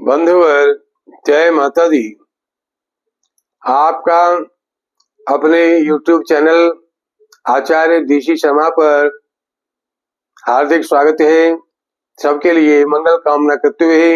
बंधुवर जय माता दी। आपका अपने YouTube चैनल आचार्य डीसी शर्मा पर हार्दिक स्वागत है। सबके लिए मंगल कामना करते हुए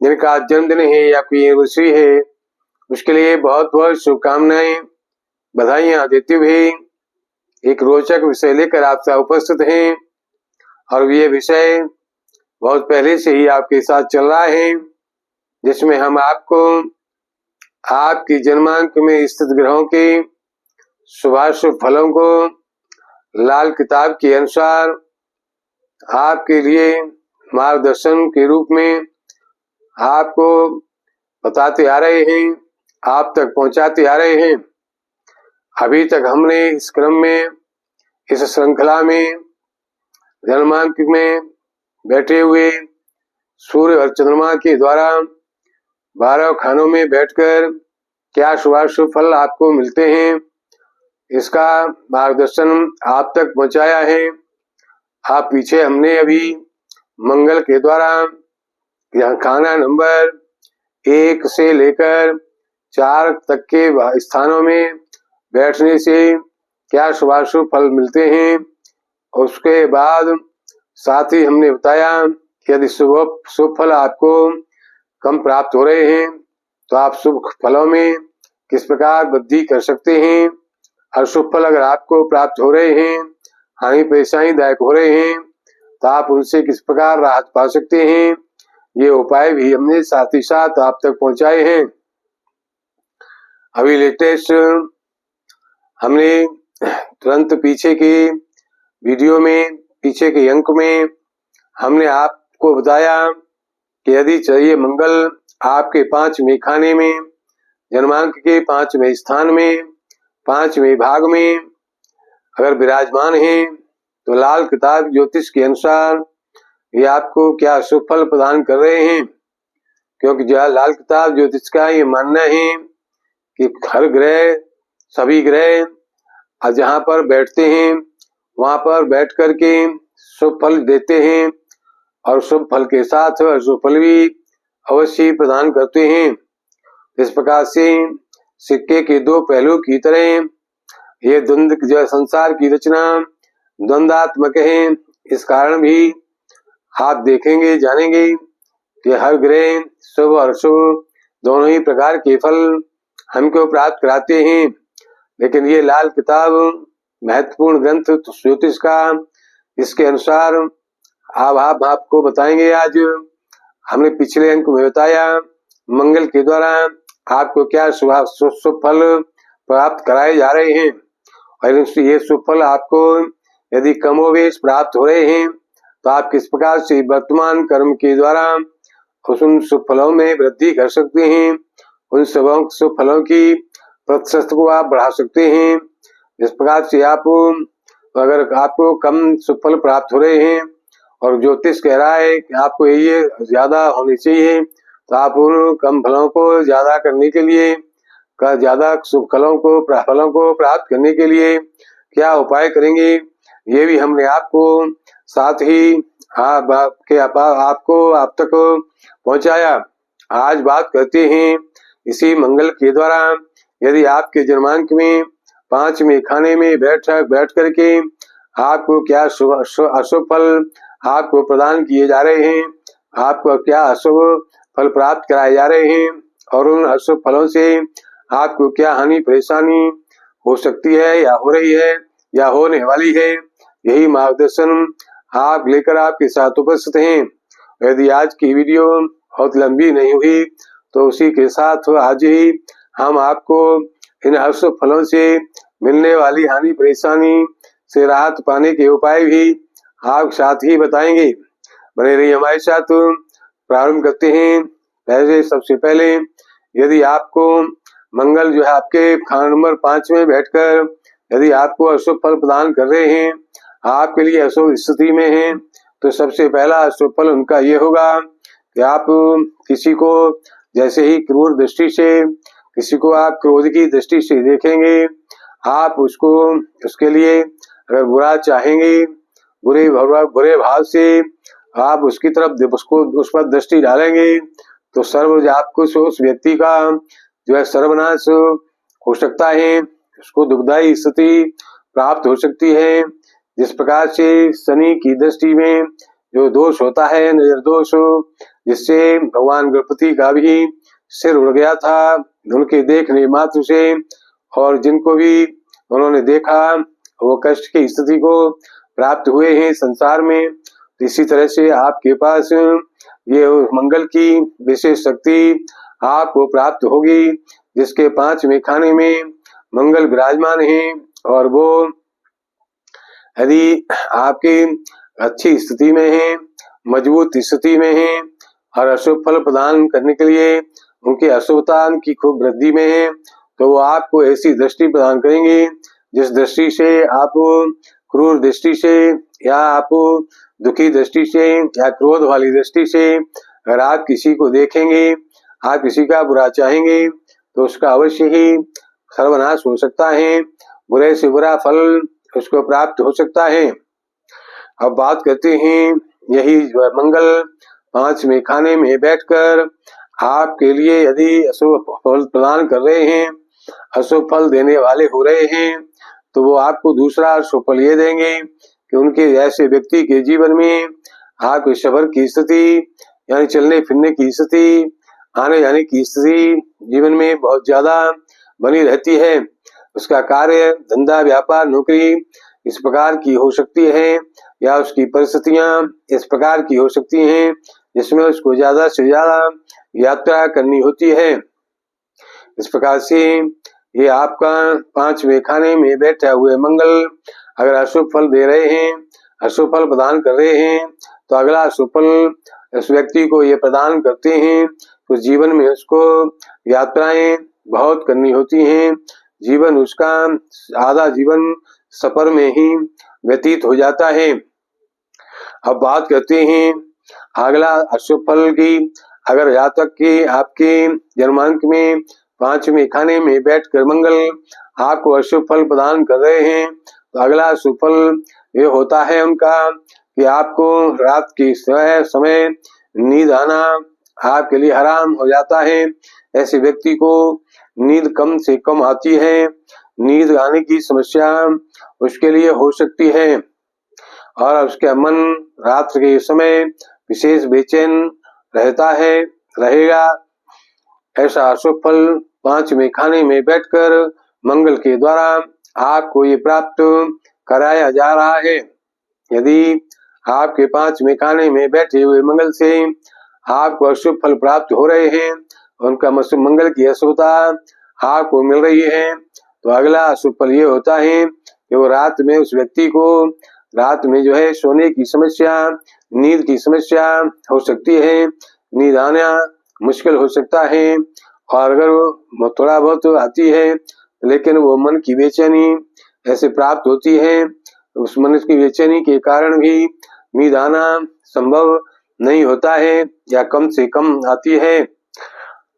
जिनका जन्मदिन है या कोई एनिवर्सरी है उसके लिए बहुत बहुत शुभकामनाएं बधाइयां देते हुए एक रोचक विषय लेकर आपसे उपस्थित हैं और ये विषय बहुत पहले से ही आपके साथ चल रहा है, जिसमें हम आपको आपकी जन्मांक में स्थित ग्रहों के शुभाशुभ फलों को लाल किताब के अनुसार आपके लिए मार्गदर्शन के रूप में आपको बताते आ रहे हैं, आप तक पहुंचाते आ रहे हैं। अभी तक हमने इस क्रम में, इस श्रृंखला में जन्मांक में बैठे हुए सूर्य और चंद्रमा के द्वारा 12 खानों में बैठकर क्या शुभाशुभ फल आपको मिलते हैं इसका मार्गदर्शन आप तक पहुंचाया है। आप पीछे हमने अभी मंगल के द्वारा खाना नंबर 1 से लेकर 4 तक के स्थानों में बैठने से क्या शुभाशुभ फल मिलते हैं, उसके बाद साथ ही हमने बताया कि यदि शुभ फल आपको कम प्राप्त हो रहे हैं तो आप शुभ फलों में किस प्रकार वृद्धि कर सकते हैं, और शुभ फल अगर आपको प्राप्त हो रहे हैं, हानि परेशानी दायक हो रहे हैं तो आप उनसे किस प्रकार राहत पा सकते हैं, ये उपाय भी हमने साथ ही साथ आप तक पहुंचाए हैं। अभी लेटेस्ट हमने तुरंत पीछे के वीडियो में, पीछे के अंक में हमने आपको बताया कि यदि चाहिए मंगल आपके 5वें खाने में, जन्मांक के 5वें स्थान में, 5वें भाग में अगर विराजमान है तो लाल किताब ज्योतिष के अनुसार ये आपको क्या शुभ फल प्रदान कर रहे हैं। क्योंकि लाल किताब ज्योतिष का ये मानना है कि हर ग्रह, सभी ग्रह जहाँ पर बैठते हैं वहां पर बैठ करके शुभ फल देते हैं और शुभ फल के साथ अशुभ फल भी अवश्य प्रदान करते हैं। इस प्रकार से सिक्के के 2 पहलू की तरह ये द्वंद्व जो संसार की रचना द्वंद्वात्मक है। इस कारण भी आप देखेंगे, जानेंगे कि हर ग्रह शुभ और अशुभ दोनों ही प्रकार के फल हमको प्राप्त कराते हैं। लेकिन ये लाल किताब महत्वपूर्ण ग्रंथ ज्योतिष का, इसके अनुसार आप आपको बताएंगे। आज हमने पिछले अंक में बताया मंगल के द्वारा आपको क्या शुभ फल प्राप्त कराए जा रहे हैं, और ये शुभ फल आपको यदि कमोवेश प्राप्त हो रहे हैं तो आप किस प्रकार से वर्तमान कर्म के द्वारा उन शुभ फलों में वृद्धि कर सकते हैं, उन शुभ फलों की प्रतिशत को आप बढ़ा सकते हैं। इस प्रकार से आप अगर आपको कम शुभ फल प्राप्त हो रहे हैं और ज्योतिष कह रहा है कि आपको ये ज्यादा होनी चाहिए, तो आप उन कम फलों को ज्यादा करने के लिए, ज्यादा शुभ फलों को प्राप्त करने के लिए क्या उपाय करेंगे, ये भी हमने आपको साथ ही आपको आप तक पहुंचाया। आज बात करते हैं इसी मंगल के द्वारा यदि आपके जन्मांक में 5वें खाने में बैठ करके आपको क्या अशुभ फल आपको प्रदान किए जा रहे हैं, आपको क्या अशुभ फल प्राप्त कराए जा रहे हैं, और उन अशुभ फलों से आपको क्या हानि परेशानी हो सकती है या हो रही है या होने वाली है, यही मार्गदर्शन आप लेकर आपके साथ उपस्थित हैं। यदि आज की वीडियो बहुत लंबी नहीं हुई तो उसी के साथ आज ही हम आपको इन अशुभ फलों से मिलने वाली हानि परेशानी से राहत पाने के उपाय भी आप साथ ही बताएंगे। बने रहिए हमारे साथ। प्रारंभ करते हैं। पहले सबसे पहले यदि आपको मंगल जो है आपके खाना नंबर 5 में बैठकर यदि आपको अशुभ फल प्रदान कर रहे हैं, आपके लिए अशुभ स्थिति में हैं, तो सबसे पहला अशुभ फल उनका ये होगा कि आप किसी को जैसे ही क्रूर दृष्टि से, किसी को आप क्रोध की दृष्टि से देखेंगे, आप उसको उसके लिए अगर बुरा चाहेंगे, बुरे भाव से आप उसकी तरफ उस पर दृष्टि डालेंगे तो आपको उस व्यक्ति का जो है सर्वनाश हो सकता है, उसको दुखदायी स्थिति प्राप्त हो सकती है। जिस प्रकार से शनि की दृष्टि में जो दोष होता है, नजर दोष, जिससे भगवान गणपति का भी सिर उड़ गया था उनके देखने मात्र से, और जिनको भी उन्होंने देखा वो कष्ट की स्थिति को प्राप्त हुए हैं संसार में। इसी तरह से आपके पास ये मंगल की विशेष शक्ति आपको प्राप्त होगी, जिसके 5वें खाने में मंगल विराजमान है, और वो यदि आपकी अच्छी स्थिति में है, मजबूत स्थिति में है, और अशुभ फल प्रदान करने के लिए उनके अशुभता की खूब वृद्धि में है, तो वो आपको ऐसी दृष्टि प्रदान करेंगे जिस दृष्टि से आप क्रूर दृष्टि से, या आप दुखी दृष्टि से, या क्रोध वाली दृष्टि से अगर आप किसी को देखेंगे, आप किसी का बुरा चाहेंगे, तो उसका अवश्य ही सर्वनाश हो सकता है, बुरे से बुरा फल उसको प्राप्त हो सकता है। अब बात करते हैं यही मंगल 5वें खाने में बैठकर आपके लिए यदि अशुभ फल प्रदान कर रहे हैं, अशुभ फल देने वाले हो रहे हैं, तो वो आपको दूसरा अशुभ फल ये देंगे कि उनके ऐसे व्यक्ति के जीवन में आपके सफर की स्थिति, यानी चलने फिरने की स्थिति, आने जाने की स्थिति जीवन में बहुत ज्यादा बनी रहती है। उसका कार्य, धंधा, व्यापार, नौकरी इस प्रकार की हो सकती है, या उसकी परिस्थितियां इस प्रकार की हो सकती हैं जिसमें उसको ज्यादा से ज्यादा यात्रा करनी होती है। इस प्रकार से ये आपका 5वें खाने में बैठे हुए मंगल अगर अशुभ फल दे रहे हैं, अशुभ फल प्रदान कर रहे हैं, तो अगला अशुभ फल इस व्यक्ति को ये प्रदान करते हैं, तो जीवन में उसको यात्राएं बहुत करनी होती हैं, जीवन उसका आधा जीवन सफर में ही व्यतीत हो जाता है। अब बात करते हैं अगला अशुभ फल की। अगर जातक के आपके जन्मांक में 5वें खाने में बैठकर मंगल आपको अशुभ फल प्रदान कर रहे हैं, तो अगला अशुभ फल ये होता है उनका कि आपको रात के समय नींद आना आपके लिए हराम हो जाता है। ऐसे व्यक्ति को नींद कम से कम आती है, नींद आने की समस्या उसके लिए हो सकती है, और उसका मन रात के समय विशेष बेचैन रहता है, रहेगा। ऐसा अशुभ फल 5वें खाने में बैठकर मंगल के द्वारा आपको ये प्राप्त कराया जा रहा है। यदि आपके 5वें खाने में बैठे हुए मंगल से आपको अशुभ फल प्राप्त हो रहे हैं, उनका मंगल की अशुभता आपको मिल रही है, तो अगला अशुभ फल ये होता है कि वो रात में उस व्यक्ति को रात में जो है सोने की समस्या, नींद की समस्या हो सकती है, नींद आना मुश्किल हो सकता है, और अगर वो थोड़ा बहुत आती है लेकिन वो मन की बेचैनी ऐसे प्राप्त होती है, उस मन की बेचैनी के कारण भी नींद आना संभव नहीं होता है, या कम से कम आती है।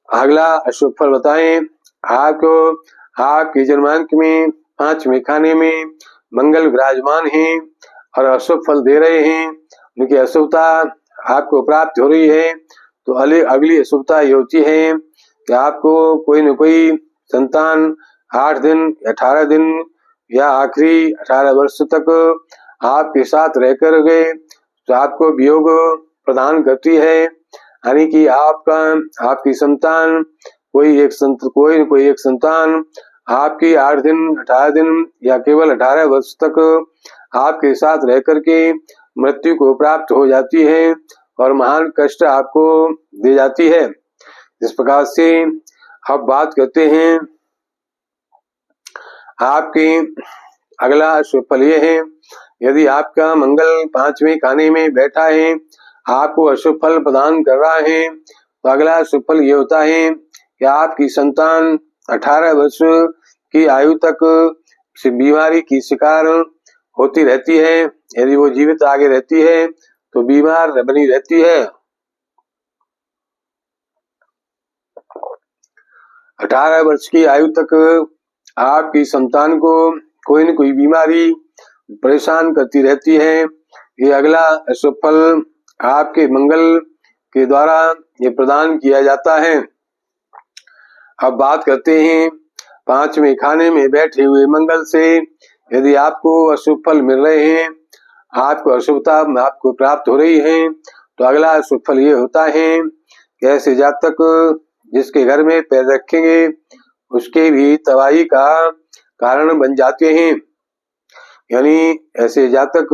अगला अशुभ फल बताएं। आपको आपके जन्मांक में 5वें खाने में मंगल विराजमान है और अशुभ फल दे रहे हैं, उनकी अशुभता आपको प्राप्त हो रही है, तो अगली अशुभता ये होती है कि आपको कोई न कोई संतान 8 दिन 18 दिन या आखिरी 18 वर्ष तक आपके साथ रहकर गए, तो आपको वियोग प्रदान करती है, यानी कि आपकी संतान कोई एक संतान आपकी 8 दिन 18 दिन या केवल 18 वर्ष तक आपके साथ रह करके मृत्यु को प्राप्त हो जाती है और महान कष्ट आपको दे जाती है। इस प्रकार से अब बात करते हैं आपके अगला अशुभ फल ये है। यदि आपका मंगल 5वें खाने में बैठा है, आपको अशुभ फल प्रदान कर रहा है, तो अगला अशुभ फल ये होता है कि आपकी संतान 18 वर्ष की आयु तक बीमारी की शिकार होती रहती है। यदि वो जीवित आगे रहती है तो बीमार बनी रहती है। 18 वर्ष की आयु तक आपकी संतान को कोई न कोई बीमारी परेशान करती रहती है। ये अगला अशुभ फल आपके मंगल के द्वारा ये प्रदान किया जाता है। अब बात करते हैं पांचवें खाने में बैठे हुए मंगल से यदि आपको अशुभ फल मिल रहे हैं, आपको अशुभता आपको प्राप्त हो रही है, तो अगला अशुभ फल ये होता है कि ऐसे जातक जिसके घर में पैर रखेंगे उसके भी तबाही का कारण बन जाते हैं। यानी ऐसे जातक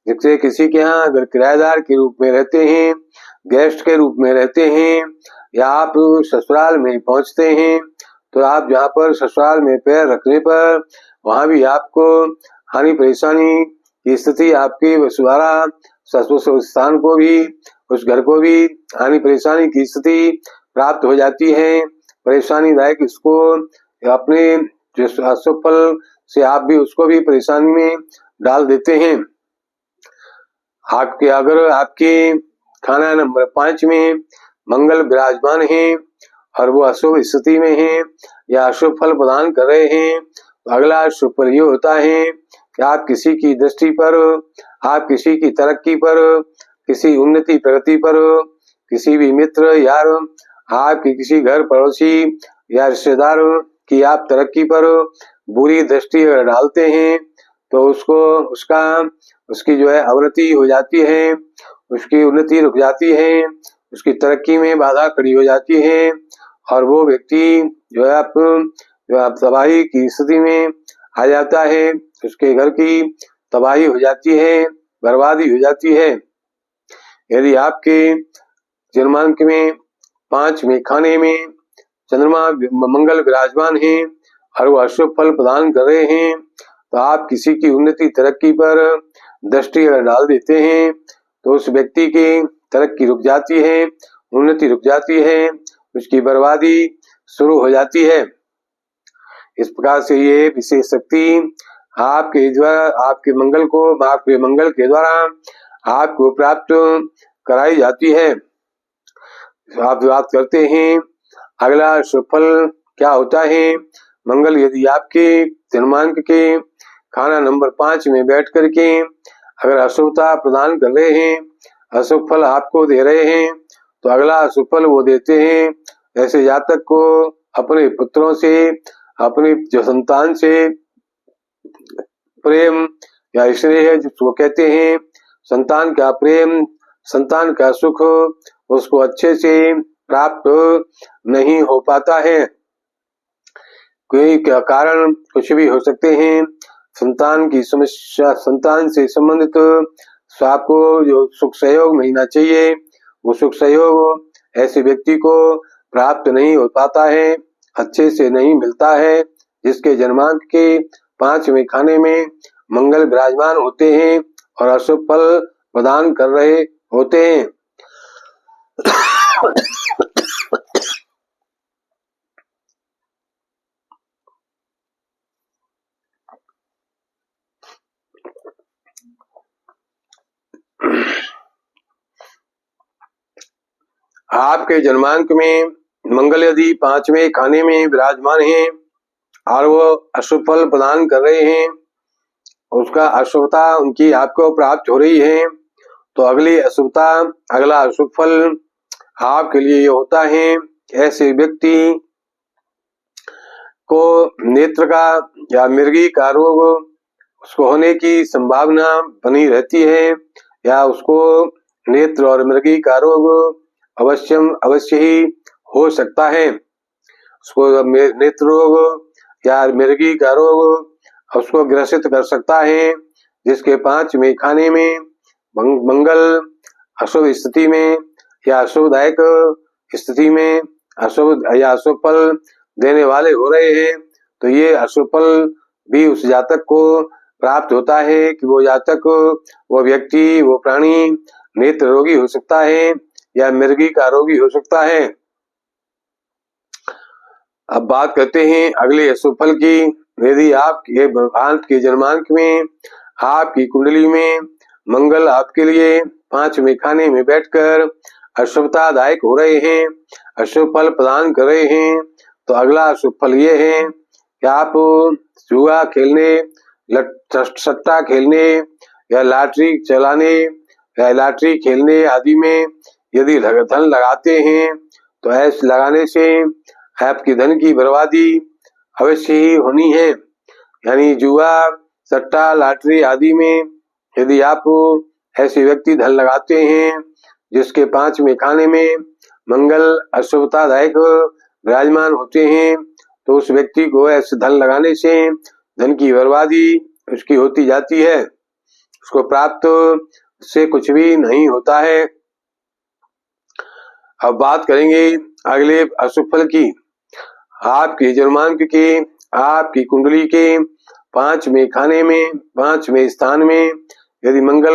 जिससे किसी के यहाँ अगर किराएदार के रूप में रहते हैं, गेस्ट के रूप में रहते हैं, या आप ससुराल में पहुंचते हैं, तो आप जहाँ पर ससुराल में पैर रखने पर वहां भी आपको हानि परेशानी की स्थिति आपकी वसुधारा उस स्थान को भी उस घर को भी हानि परेशानी की स्थिति प्राप्त हो जाती है। परेशानी दायक इसको अपने जो अशुभ फल से आप भी उसको भी परेशानी में डाल देते हैं। आपके अगर आपके खाना नंबर 5 में मंगल विराजमान है और वो अशुभ स्थिति में है या अशुभ फल प्रदान कर रहे हैं, तो अगला शुभ फल ये होता है कि आप किसी की दृष्टि पर, आप किसी की तरक्की पर, किसी उन्नति प्रगति पर, किसी भी मित्र यार, आपके किसी घर पड़ोसी या रिश्तेदार की आप तरक्की पर बुरी दृष्टि अगर डालते हैं तो उसकी जो है अवनति हो जाती है, उसकी उन्नति रुक जाती है, उसकी तरक्की में बाधा खड़ी हो जाती है और वो व्यक्ति जो है आप तबाही की स्थिति में आ जाता है, उसके घर की तबाही हो जाती है, बर्बादी हो जाती है। यदि आपके जन्मांक में 5वें खाने में चंद्रमा मंगल विराजमान है और वो अशुभ फल प्रदान कर रहे हैं, तो आप किसी की उन्नति तरक्की पर दृष्टि अगर डाल देते हैं तो उस व्यक्ति की तरक्की रुक जाती है, उन्नति रुक जाती है, उसकी बर्बादी शुरू हो जाती है। इस प्रकार से ये विशेष शक्ति आपके मंगल के द्वारा आपको प्राप्त कराई जाती है। आप बात करते हैं अगला शुभ फल क्या होता है। मंगल यदि आपके जन्मांक के खाना नंबर 5 में बैठ करके अगर अशुभता प्रदान कर रहे हैं, अशुभ फल आपको दे रहे हैं, तो अगला अशुभ फल वो देते हैं ऐसे जातक को अपने पुत्रों से, अपनी जो संतान से प्रेम या स्नेह जिसको कहते हैं, संतान का प्रेम, संतान का सुख उसको अच्छे से प्राप्त नहीं हो पाता है। कोई कारण कुछ भी हो सकते हैं, संतान की समस्या, संतान से संबंधित आपको जो सुख सहयोग मिलना चाहिए वो सुख सहयोग ऐसे व्यक्ति को प्राप्त नहीं हो पाता है, अच्छे से नहीं मिलता है, जिसके जन्मांक के 5वें खाने में मंगल विराजमान होते हैं और अशुभ फल प्रदान कर रहे होते हैं। आपके जन्मांक में मंगल यदि 5वें खाने में विराजमान है और वो अशुभ फल प्रदान कर रहे हैं, उसका अशुभता उनकी आपको प्राप्त हो रही है, तो अगला अशुभ फल आपके लिए ये होता है ऐसे व्यक्ति को नेत्र का या मिर्गी का रोग उसको होने की संभावना बनी रहती है, या उसको नेत्र और मृगी का रोग अवश्य ही हो सकता है। उसको नेत्र रोग या मृगी का रोग उसको ग्रसित कर सकता है, जिसके 5वें खाने में मंगल अशुभ स्थिति में या अशुभदायक स्थिति में अशुभ फल देने वाले हो रहे हैं, तो ये अशुभ फल भी उस जातक को प्राप्त होता है कि वो जातक, वो व्यक्ति, वो प्राणी नेत्र रोगी हो सकता है या मृगी का रोगी हो सकता है। अब बात करते हैं अगले अशुभ फल की। यदि आपके जन्मांक में आपकी कुंडली में मंगल आपके लिए 5वें खाने में बैठकर अशुभतादायक हो रहे हैं, अशुभ फल प्रदान कर रहे हैं, तो अगला अशुभ फल ये है कि आप जुआ खेलने, सट्टा खेलने या लॉटरी चलाने या लॉटरी खेलने आदि में यदि धन लगाते हैं तो ऐसे लगाने से आपकी धन की बर्बादी अवश्य ही होनी है। यानी जुआ, सट्टा, लॉटरी आदि में यदि आप ऐसे व्यक्ति धन लगाते हैं जिसके 5वें खाने में मंगल अशुभतादायक विराजमान होते हैं, तो उस व्यक्ति को ऐसे धन लगाने से धन की बर्बादी उसकी होती जाती है, उसको प्राप्त से कुछ भी नहीं होता है। अब बात करेंगे अगले अशुभ फल की। आपके जन्मांक के, आपकी कुंडली के 5वें खाने में, 5वें स्थान में यदि मंगल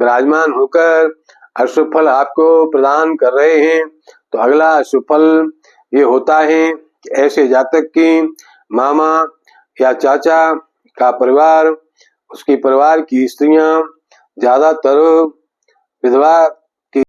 विराजमान होकर अशुभ फल आपको प्रदान कर रहे हैं, तो अगला अशुभ फल ये होता है कि ऐसे जातक की मामा या चाचा का परिवार, उसके परिवार की स्त्रियां ज्यादातर विधवा